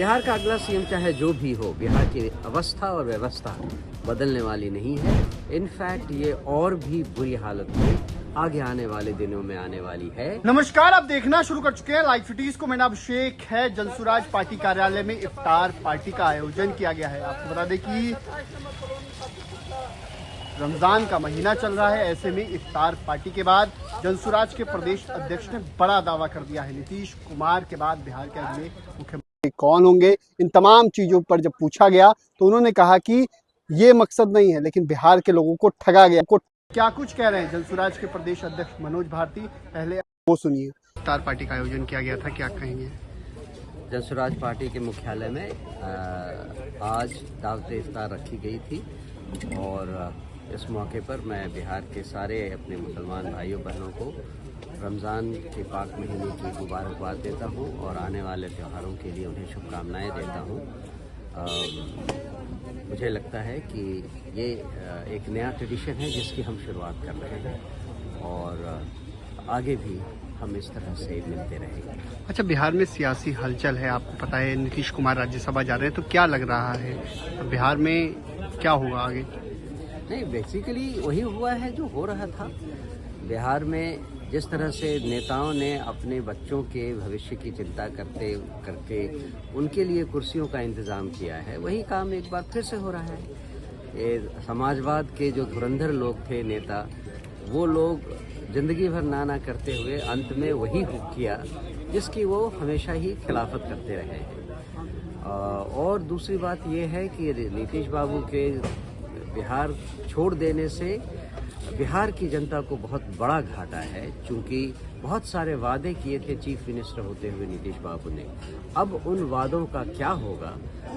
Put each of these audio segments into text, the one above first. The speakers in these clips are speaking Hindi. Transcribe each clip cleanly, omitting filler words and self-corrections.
बिहार का अगला सीएम चाहे जो भी हो, बिहार की अवस्था और व्यवस्था बदलने वाली नहीं है। इनफैक्ट ये और भी बुरी हालत में आगे आने वाले दिनों में आने वाली है। नमस्कार, आप देखना शुरू कर चुके हैं लाइव सिटीज को। मेरा अभिषेक है। जनसुराज पार्टी कार्यालय में इफ्तार पार्टी का आयोजन किया गया है। आपको बता दें कि रमजान का महीना चल रहा है, ऐसे में इफ्तार पार्टी के बाद जनसुराज के प्रदेश अध्यक्ष ने बड़ा दावा कर दिया है। नीतीश कुमार के बाद बिहार के अगले मुख्यमंत्री कौन होंगे, इन तमाम चीजों पर जब पूछा गया तो उन्होंने कहा कि ये मकसद नहीं है, लेकिन बिहार के लोगों को ठगा गया। क्या कुछ कह रहे हैं जनसुराज के प्रदेश अध्यक्ष मनोज भारती, पहले वो सुनिए। इफ्तार पार्टी का आयोजन किया गया था, क्या कहेंगे? जनसुराज पार्टी के मुख्यालय में आज दावत इफ्तार रखी गई थी और इस मौके पर मैं बिहार के सारे अपने मुसलमान भाइयों बहनों को रमज़ान के पाक महीने की मुबारकबाद देता हूं और आने वाले त्योहारों के लिए उन्हें शुभकामनाएं देता हूं। मुझे लगता है कि ये एक नया ट्रेडिशन है जिसकी हम शुरुआत कर रहे हैं और आगे भी हम इस तरह से मिलते रहेंगे। अच्छा, बिहार में सियासी हलचल है, आपको पता है नीतीश कुमार राज्यसभा जा रहे हैं, तो क्या लग रहा है बिहार में क्या होगा आगे? नहीं, बेसिकली वही हुआ है जो हो रहा था। बिहार में जिस तरह से नेताओं ने अपने बच्चों के भविष्य की चिंता करके उनके लिए कुर्सियों का इंतज़ाम किया है, वही काम एक बार फिर से हो रहा है। ये समाजवाद के जो धुरंधर लोग थे नेता, वो लोग जिंदगी भर ना करते हुए अंत में वही किया जिसकी वो हमेशा ही खिलाफत करते रहे हैं। और दूसरी बात ये है कि नीतीश बाबू के बिहार छोड़ देने से बिहार की जनता को बहुत बड़ा घाटा है, क्योंकि बहुत सारे वादे किए थे चीफ मिनिस्टर होते हुए नीतीश बाबू ने। अब उन वादों का क्या होगा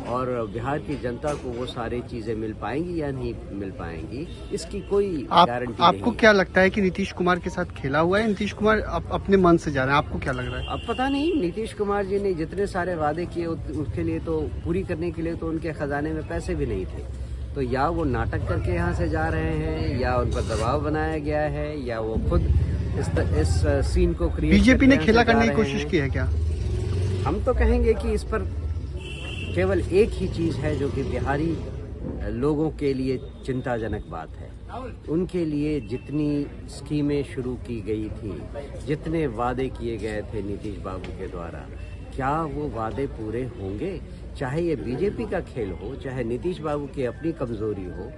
और बिहार की जनता को वो सारी चीजें मिल पाएंगी या नहीं मिल पाएंगी, इसकी कोई गारंटी नहीं। आपको क्या लगता है कि नीतीश कुमार के साथ खेला हुआ है? नीतीश कुमार अपने मन से जा रहे हैं, आपको क्या लग रहा है? अब पता नहीं, नीतीश कुमार जी ने जितने सारे वादे किए उसके लिए तो पूरी करने के लिए तो उनके खजाने में पैसे भी नहीं थे। तो या वो नाटक करके यहाँ से जा रहे हैं, या उन पर दबाव बनाया गया है, या वो खुद इस सीन को क्रिएट बीजेपी ने खेला करने की कोशिश की है क्या? हम तो कहेंगे कि इस पर केवल एक ही चीज़ है जो कि बिहारी लोगों के लिए चिंताजनक बात है। उनके लिए जितनी स्कीमें शुरू की गई थी, जितने वादे किए गए थे नीतीश बाबू के द्वारा, क्या वो वादे पूरे होंगे? चाहे ये बीजेपी का खेल हो, चाहे नीतीश बाबू की अपनी कमजोरी हो,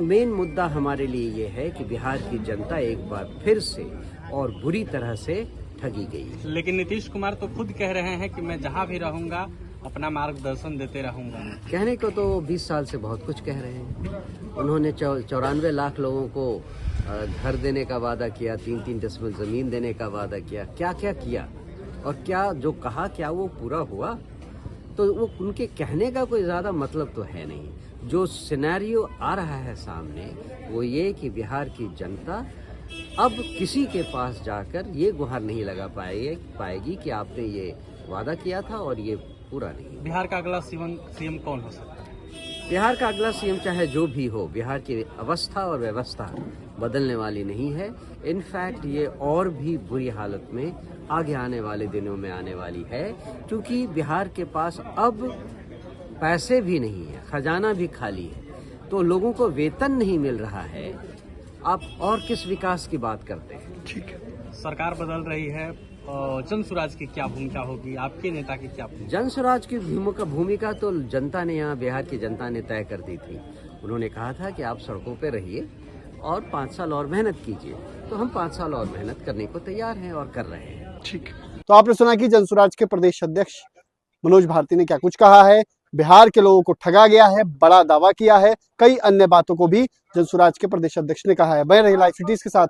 मेन मुद्दा हमारे लिए ये है कि बिहार की जनता एक बार फिर से और बुरी तरह से ठगी गई। लेकिन नीतीश कुमार तो खुद कह रहे हैं कि मैं जहां भी रहूंगा अपना मार्गदर्शन देते रहूंगा। कहने को तो 20 साल से बहुत कुछ कह रहे हैं। उन्होंने 94 लाख लोगों को घर देने का वादा किया, 3-3 डेसिमल जमीन देने का वादा किया। क्या क्या किया और क्या जो कहा क्या वो पूरा हुआ? तो वो उनके कहने का कोई ज़्यादा मतलब तो है नहीं। जो सिनेरियो आ रहा है सामने वो ये कि बिहार की जनता अब किसी के पास जाकर ये गुहार नहीं लगा पाएगी कि आपने ये वादा किया था और ये पूरा नहीं। बिहार का अगला सीएम कौन हो सकता है? बिहार का अगला सीएम चाहे जो भी हो, बिहार की अवस्था और व्यवस्था बदलने वाली नहीं है। इनफैक्ट ये और भी बुरी हालत में आगे आने वाले दिनों में आने वाली है, क्योंकि बिहार के पास अब पैसे भी नहीं है, खजाना भी खाली है, तो लोगों को वेतन नहीं मिल रहा है। आप और किस विकास की बात करते हैं? ठीक है, सरकार बदल रही है, जनसुराज की क्या भूमिका होगी, आपके नेता की क्या भूमिका? जनसुराज की भूमिका तो जनता ने, यहाँ बिहार की जनता ने तय कर दी थी। उन्होंने कहा था कि आप सड़कों पे रहिए और 5 साल और मेहनत कीजिए, तो हम 5 साल और मेहनत करने को तैयार हैं और कर रहे हैं। ठीक। तो आपने सुना कि जनसुराज के प्रदेश अध्यक्ष मनोज भारती ने क्या कुछ कहा है। बिहार के लोगों को ठगा गया है, बड़ा दावा किया है, कई अन्य बातों को भी जनसुराज के प्रदेश अध्यक्ष ने कहा है। बने रहिए लाइव सिटीज के साथ।